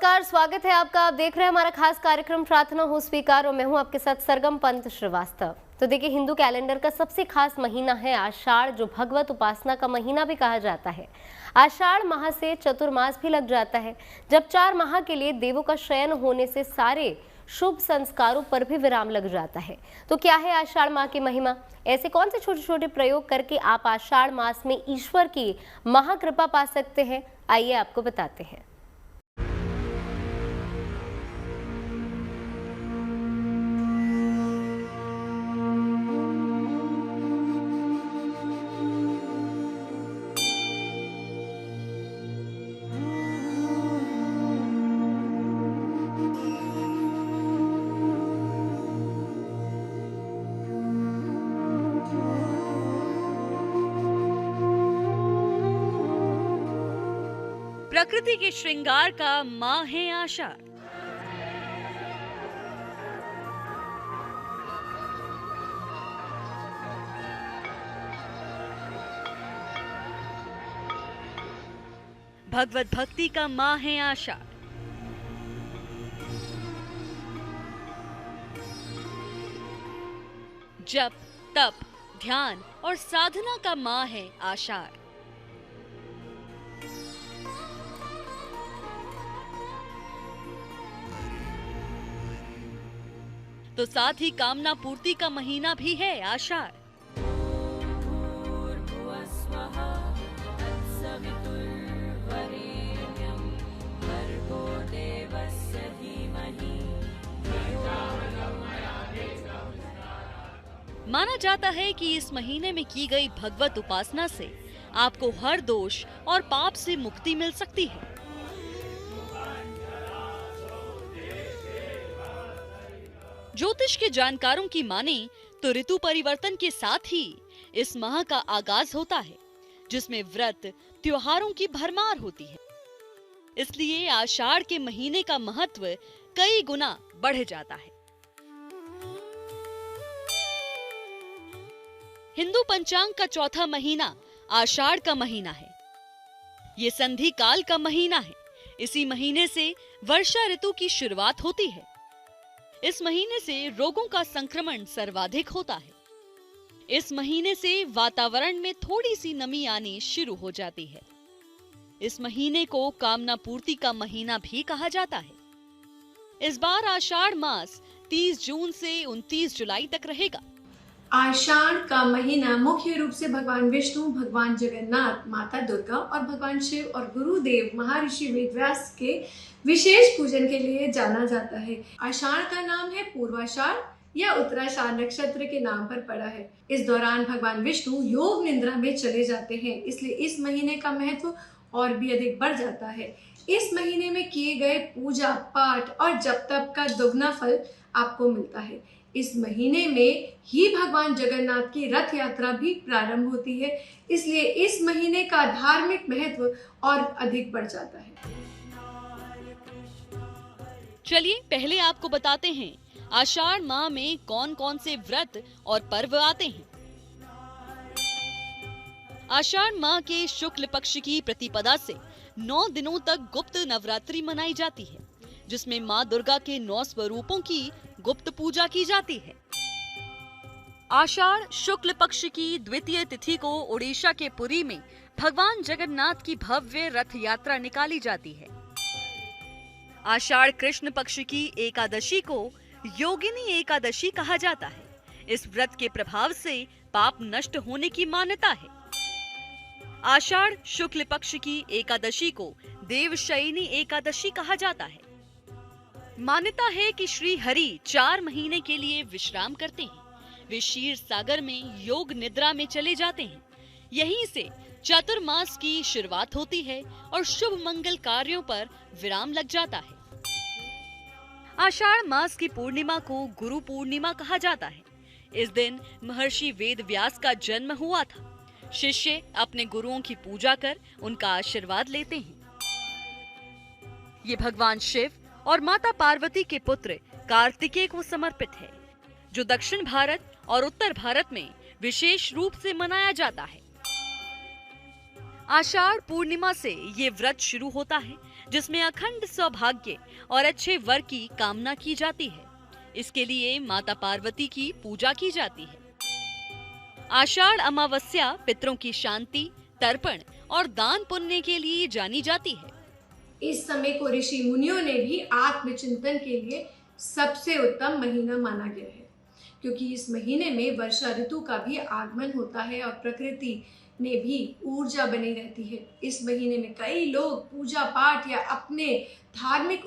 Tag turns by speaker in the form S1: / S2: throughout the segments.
S1: नमस्कार, स्वागत है आपका। आप देख रहे हैं हमारा खास कार्यक्रम प्रार्थना हो स्वीकार और मैं हूं आपके साथ सरगम पंत श्रीवास्तव। तो देखिए, हिंदू कैलेंडर का सबसे खास महीना है आषाढ़, जो भगवत उपासना का महीना भी कहा जाता है। आषाढ़ माह से चतुर्मास भी लग जाता है, जब 4 माह के लिए देवों का शयन होने से सारे शुभ संस्कारों पर भी विराम लग जाता है। तो क्या है आषाढ़ माह की महिमा? ऐसे कौन से छोटे छोटे प्रयोग करके आप आषाढ़ मास में ईश्वर की महाकृपा पा सकते हैं? आइए आपको बताते हैं।
S2: प्रकृति के श्रृंगार का माह है आषाढ़। भगवत भक्ति का माह है आषाढ़। जप, तप, ध्यान और साधना का माह है आषाढ़। तो साथ ही कामना पूर्ति का महीना भी है आषाढ़। माना जाता है कि इस महीने में की गई भगवत उपासना से आपको हर दोष और पाप से मुक्ति मिल सकती है। ज्योतिष के जानकारों की माने तो ऋतु परिवर्तन के साथ ही इस माह का आगाज होता है, जिसमें व्रत त्योहारों की भरमार होती है। इसलिए आषाढ़ के महीने का महत्व कई गुना बढ़ जाता है। हिंदू पंचांग का चौथा महीना आषाढ़ का महीना है। ये संधि काल का महीना है। इसी महीने से वर्षा ऋतु की शुरुआत होती है। इस महीने से रोगों का संक्रमण सर्वाधिक होता है। इस महीने से वातावरण में थोड़ी सी नमी आनी शुरू हो जाती है। इस महीने को कामना पूर्ति का महीना भी कहा जाता है। इस बार आषाढ़ मास 30 जून से 29 जुलाई तक रहेगा।
S3: आषाढ़ का महीना मुख्य रूप से भगवान विष्णु, भगवान जगन्नाथ, माता दुर्गा और भगवान शिव और गुरुदेव महर्षि वेदव्यास के विशेष पूजन के लिए जाना जाता है। आषाढ़ का नाम है पूर्वाषाढ़ या उत्तराषाढ़ नक्षत्र के नाम पर पड़ा है। इस दौरान भगवान विष्णु योग निद्रा में चले जाते हैं, इसलिए इस महीने का महत्व और भी अधिक बढ़ जाता है। इस महीने में किए गए पूजा पाठ और जप तप का दुगना फल आपको मिलता है। इस महीने में ही भगवान जगन्नाथ की रथ यात्रा भी प्रारंभ होती है, इसलिए इस महीने का धार्मिक महत्व और अधिक बढ़ जाता है।
S2: चलिए पहले आपको बताते हैं आषाढ़ माह में कौन कौन से व्रत और पर्व आते हैं। आषाढ़ माह के शुक्ल पक्ष की प्रतिपदा से 9 दिनों तक गुप्त नवरात्रि मनाई जाती है, जिसमें माँ दुर्गा के 9 स्वरूपों की गुप्त पूजा की जाती है। आषाढ़ शुक्ल पक्ष की द्वितीय तिथि को ओडिशा के पुरी में भगवान जगन्नाथ की भव्य रथ यात्रा निकाली जाती है। आषाढ़ कृष्ण पक्ष की एकादशी को योगिनी एकादशी कहा जाता है। इस व्रत के प्रभाव से पाप नष्ट होने की मान्यता है। आषाढ़ शुक्ल पक्ष की एकादशी को देवशयनी एकादशी कहा जाता है। मान्यता है कि श्री हरि 4 महीने के लिए विश्राम करते हैं। वे क्षीर सागर में योग निद्रा में चले जाते हैं। यहीं से चातुर्मास की शुरुआत होती है और शुभ मंगल कार्यों पर विराम लग जाता है। आषाढ़ मास की पूर्णिमा को गुरु पूर्णिमा कहा जाता है। इस दिन महर्षि वेदव्यास का जन्म हुआ था। शिष्य अपने गुरुओं की पूजा कर उनका आशीर्वाद लेते हैं। ये भगवान शिव और माता पार्वती के पुत्र कार्तिकेय को समर्पित है, जो दक्षिण भारत और उत्तर भारत में विशेष रूप से मनाया जाता है। आषाढ़ पूर्णिमा से ये व्रत शुरू होता है, जिसमें अखंड सौभाग्य और अच्छे वर की कामना की जाती है। इसके लिए माता पार्वती की पूजा की जाती है। आषाढ़ अमावस्या पितरों की शांति, तर्पण और दान पुण्य के लिए जानी जाती है।
S3: इस समय को ऋषि मुनियों ने भी आत्मचिंतन के लिए सबसे उत्तम महीना माना गया है, क्योंकि इस महीने में वर्षा ऋतु का भी आगमन होता है और प्रकृति में भी ऊर्जा बनी रहती है। इस महीने में कई लोग पूजा पाठ या अपने धार्मिक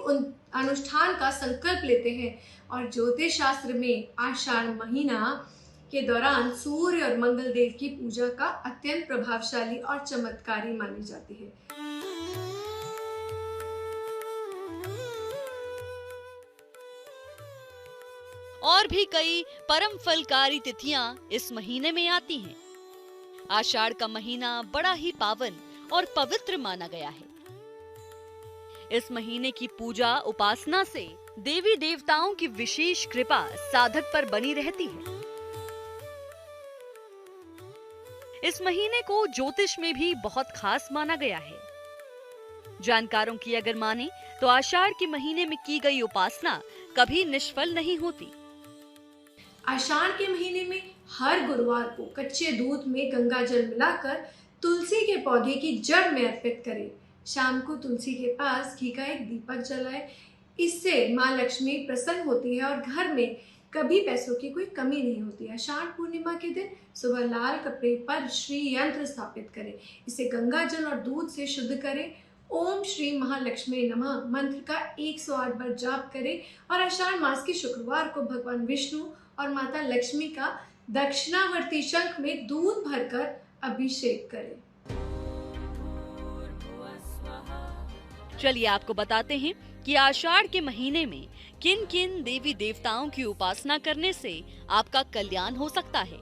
S3: अनुष्ठान का संकल्प लेते हैं और ज्योतिष शास्त्र में आषाढ़ महीना के दौरान सूर्य और मंगल देव की पूजा का अत्यंत प्रभावशाली और चमत्कारी मानी जाती है।
S2: और भी कई परम फलकारी तिथियां इस महीने में आती हैं। आषाढ़ का महीना बड़ा ही पावन और पवित्र माना गया है। इस महीने की पूजा उपासना से देवी देवताओं की विशेष कृपा साधक पर बनी रहती है। इस महीने को ज्योतिष में भी बहुत खास माना गया है। जानकारों की अगर माने तो आषाढ़ के महीने में की गई उपासना कभी निष्फल नहीं होती।
S3: आषाढ़ के महीने में हर गुरुवार को कच्चे दूध में गंगा जल मिलाकर तुलसी के पौधे की जड़ में अर्पित करें। शाम को तुलसी के पास घी का एक दीपक जलाएं। इससे माँ लक्ष्मी प्रसन्न होती है और घर में कभी पैसों की कोई कमी नहीं होती है। आषाढ़ पूर्णिमा के दिन सुबह लाल कपड़े पर श्री यंत्र स्थापित करें। इसे गंगा जल और दूध से शुद्ध करें। ओम श्री महालक्ष्मी नमः मंत्र का 108 बार जाप करें और आषाढ़ मास के शुक्रवार को भगवान विष्णु और माता लक्ष्मी का दक्षिणावर्ती शंख में दूध भरकर अभिषेक करें।
S2: चलिए आपको बताते हैं कि आषाढ़ के महीने में किन किन देवी देवताओं की उपासना करने से आपका कल्याण हो सकता है।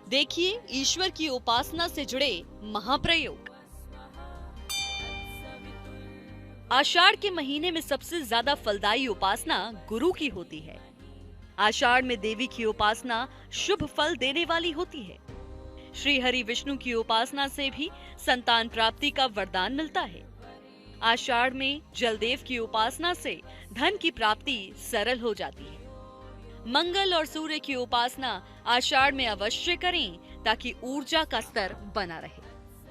S2: देखिए ईश्वर की उपासना से जुड़े महाप्रयोग। आषाढ़ के महीने में सबसे ज्यादा फलदायी उपासना गुरु की होती है। आषाढ़ में देवी की उपासना शुभ फल देने वाली होती है। श्री हरि विष्णु की उपासना से भी संतान प्राप्ति का वरदान मिलता है। आषाढ़ में जलदेव की उपासना से धन की प्राप्ति सरल हो जाती है। मंगल और सूर्य की उपासना आषाढ़ में अवश्य करें ताकि ऊर्जा का स्तर बना रहे।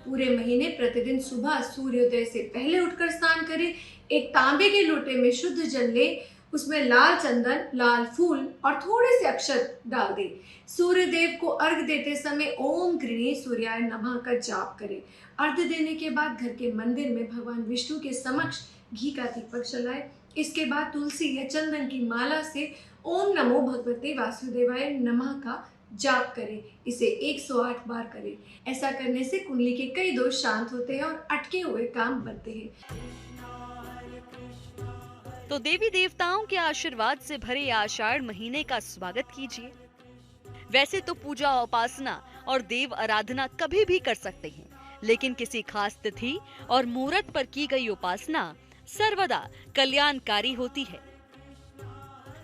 S3: पूरे महीने प्रतिदिन सुबह सूर्योदय से पहले उठकर स्नान करें। एक तांबे के लोटे में शुद्ध जल ले, उसमें लाल चंदन, लाल फूल और थोड़े से अक्षत डाल दें। सूर्य देव को अर्घ देते समय ओम गृणी सूर्याय नमः का जाप करें। अर्घ देने के बाद घर के मंदिर में भगवान विष्णु के समक्ष घी का दीपक जलाएं। इसके बाद तुलसी या चंदन की माला से ओम नमो भगवते वासुदेवाय नमः का जाप करें। इसे 108 बार करें। ऐसा करने से कुंडली के कई दोष शांत होते हैं और अटके हुए काम बनते हैं।
S2: तो देवी देवताओं के आशीर्वाद से भरे आषाढ़ महीने का स्वागत कीजिए। वैसे तो पूजा उपासना और देव आराधना कभी भी कर सकते हैं, लेकिन किसी खास तिथि और मुहूर्त पर की गई उपासना सर्वदा कल्याणकारी होती है।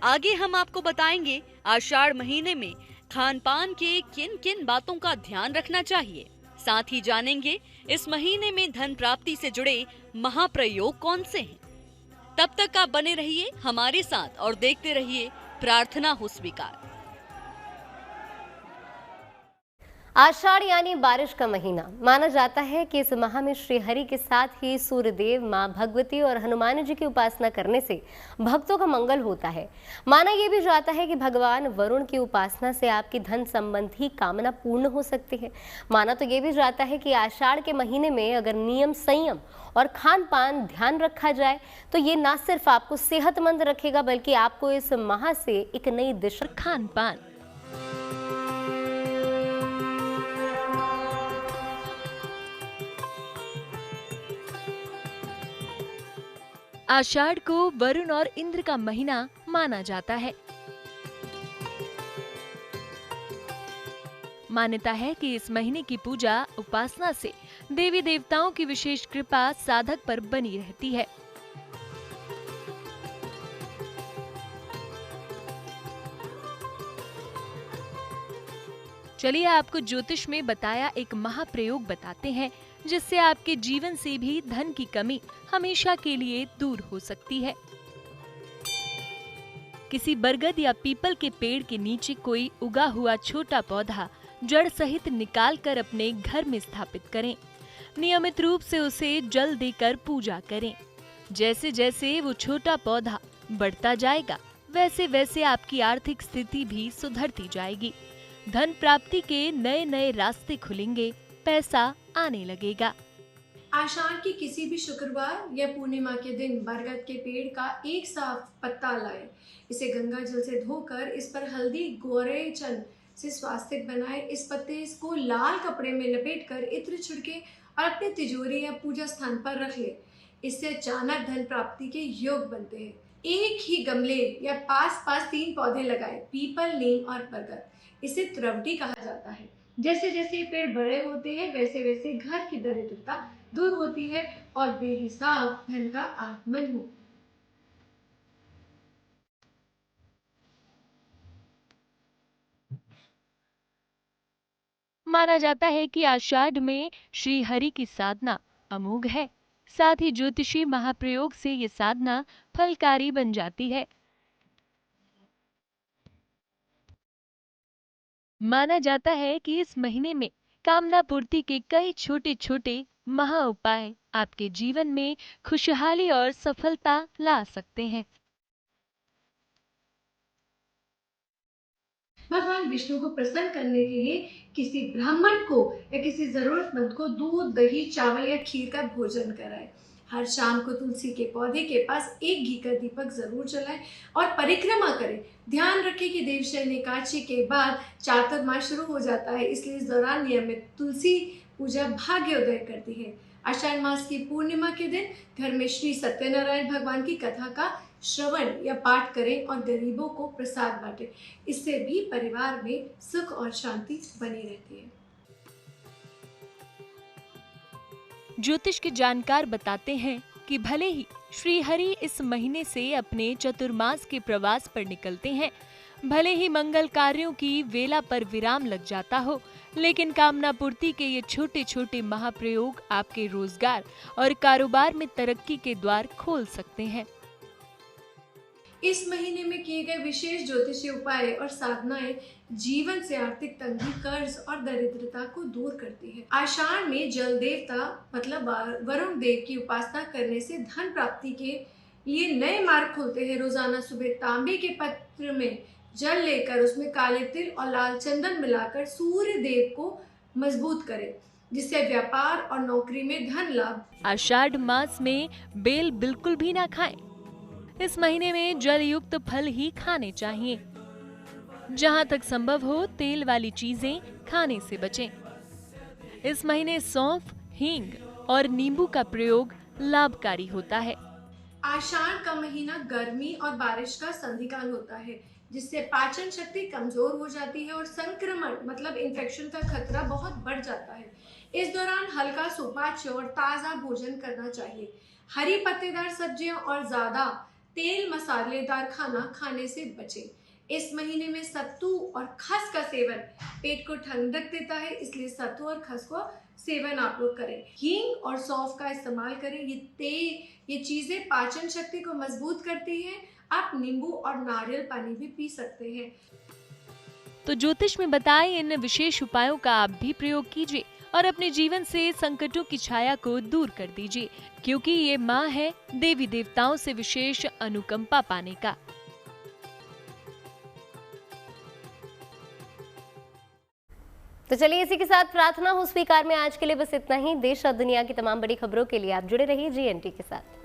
S2: आगे हम आपको बताएंगे आषाढ़ महीने में खान पान के किन किन बातों का ध्यान रखना चाहिए। साथ ही जानेंगे इस महीने में धन प्राप्ति से जुड़े महाप्रयोग कौन से हैं। तब तक आप बने रहिए हमारे साथ और देखते रहिए प्रार्थना हो स्वीकार।
S1: आषाढ़ यानी बारिश का महीना माना जाता है कि इस माह में श्री हरि के साथ ही सूर्यदेव, मां भगवती और हनुमान जी की उपासना करने से भक्तों का मंगल होता है। माना यह भी जाता है कि भगवान वरुण की उपासना से आपकी धन संबंधी कामना पूर्ण हो सकती है। माना तो यह भी जाता है कि आषाढ़ के महीने में अगर नियम, संयम और खान पान ध्यान रखा जाए तो ये ना सिर्फ आपको सेहतमंद रखेगा बल्कि आपको इस माह से एक नई दिशा। खान पान
S4: आषाढ़ को वरुण और इंद्र का महीना माना जाता है। मान्यता है कि इस महीने की पूजा उपासना से देवी देवताओं की विशेष कृपा साधक पर बनी रहती है। चलिए आपको ज्योतिष में बताया एक महाप्रयोग बताते हैं जिससे आपके जीवन से भी धन की कमी हमेशा के लिए दूर हो सकती है। किसी बरगद या पीपल के पेड़ के नीचे कोई उगा हुआ छोटा पौधा जड़ सहित निकालकर अपने घर में स्थापित करें। नियमित रूप से उसे जल देकर पूजा करें। जैसे जैसे वो छोटा पौधा बढ़ता जाएगा, वैसे वैसे आपकी आर्थिक स्थिति भी सुधरती जाएगी। धन प्राप्ति के नए नए रास्ते खुलेंगे, पैसा आने लगेगा।
S3: आषाढ़ की किसी भी शुक्रवार या पूर्णिमा के दिन बरगद के पेड़ का एक साफ पत्ता लाएं। इसे गंगा जल से धोकर इस पर हल्दी गोरेचन से स्वास्तिक बनाएं। इस पत्ते को लाल कपड़े में लपेटकर इत्र छिड़के और अपने तिजोरी या पूजा स्थान पर रख ले। इससे अचानक धन प्राप्ति के योग बनते हैं। एक ही गमले या पास पास 3 पौधे लगाएं, पीपल, नीम और बरगद। इसे त्रवटी कहा जाता है। जैसे जैसे ये पेड़ बड़े होते हैं, वैसे वैसे घर की दरिद्रता दूर होती है और बेहिसाब धन का आगमन हो।
S4: माना जाता है कि आषाढ़ में श्री हरि की साधना अमोघ है। साथ ही ज्योतिषी महाप्रयोग से ये साधना फलकारी बन जाती है। माना जाता है कि इस महीने में कामना पूर्ति के कई छोटे छोटे महा उपाय आपके जीवन में खुशहाली और सफलता ला सकते हैं।
S3: भगवान विष्णु को प्रसन्न करने के लिए किसी ब्राह्मण को या किसी जरूरतमंद को दूध, दही, चावल या खीर का भोजन कराएं। हर शाम को तुलसी के पौधे के पास एक घी का दीपक जरूर जलाएं और परिक्रमा करें। ध्यान रखें कि देवशयनी एकादशी के बाद चातुर्मास शुरू हो जाता है, इसलिए इस दौरान नियमित तुलसी पूजा भाग्योदय करती है। आषाढ़ मास की पूर्णिमा के दिन घर में श्री सत्यनारायण भगवान की कथा का श्रवण या पाठ करें और गरीबों को प्रसाद बांटें। इससे भी परिवार में सुख और शांति बनी रहती है।
S4: ज्योतिष के जानकार बताते हैं कि भले ही श्री हरि इस महीने से अपने चतुर्मास के प्रवास पर निकलते हैं, भले ही मंगल कार्यों की वेला पर विराम लग जाता हो, लेकिन कामना पूर्ति के ये छोटे छोटे महाप्रयोग आपके रोजगार और कारोबार में तरक्की के द्वार खोल सकते हैं।
S3: इस महीने में किए गए विशेष ज्योतिषीय उपाय और साधनाएं जीवन से आर्थिक तंगी, कर्ज और दरिद्रता को दूर करती है। आषाढ़ में जल देवता मतलब वरुण देव की उपासना करने से धन प्राप्ति के लिए नए मार्ग खुलते हैं। रोजाना सुबह तांबे के पात्र में जल लेकर उसमें काले तिल और लाल चंदन मिलाकर सूर्य देव को मजबूत करें, जिससे व्यापार और नौकरी में धन लाभ।
S4: आषाढ़ मास में बेल बिल्कुल भी ना खाएं। इस महीने में जल युक्त फल ही खाने चाहिए। जहां तक संभव हो तेल वाली चीजें खाने से बचें। इस महीने सौंफ, हींग और नींबू का प्रयोग लाभकारी होता है।
S3: आषाढ़ का महीना गर्मी और बारिश का संधिकाल होता है, जिससे पाचन शक्ति कमजोर हो जाती है और संक्रमण मतलब इन्फेक्शन का खतरा बहुत बढ़ जाता है। इस दौरान हल्का सुपाच्य और ताजा भोजन करना चाहिए। हरी पत्तेदार सब्जियां और ज्यादा तेल मसालेदार खाना खाने से बचें। इस महीने में सत्तू और खस का सेवन पेट को ठंडक देता है, इसलिए सत्तू और खस को सेवन आप लोग करें। हींग और सौंफ का इस्तेमाल करें। ये चीजें पाचन शक्ति को मजबूत करती हैं। आप नींबू और नारियल पानी भी पी सकते हैं।
S4: तो ज्योतिष में बताए इन विशेष उपायों का आप भी प्रयोग कीजिए और अपने जीवन से संकटों की छाया को दूर कर दीजिए, क्योंकि ये माह है देवी देवताओं से विशेष अनुकंपा पाने का।
S1: तो चलिए इसी के साथ प्रार्थना हो स्वीकार में आज के लिए बस इतना ही। देश और दुनिया की तमाम बड़ी खबरों के लिए आप जुड़े रहिए GNT के साथ।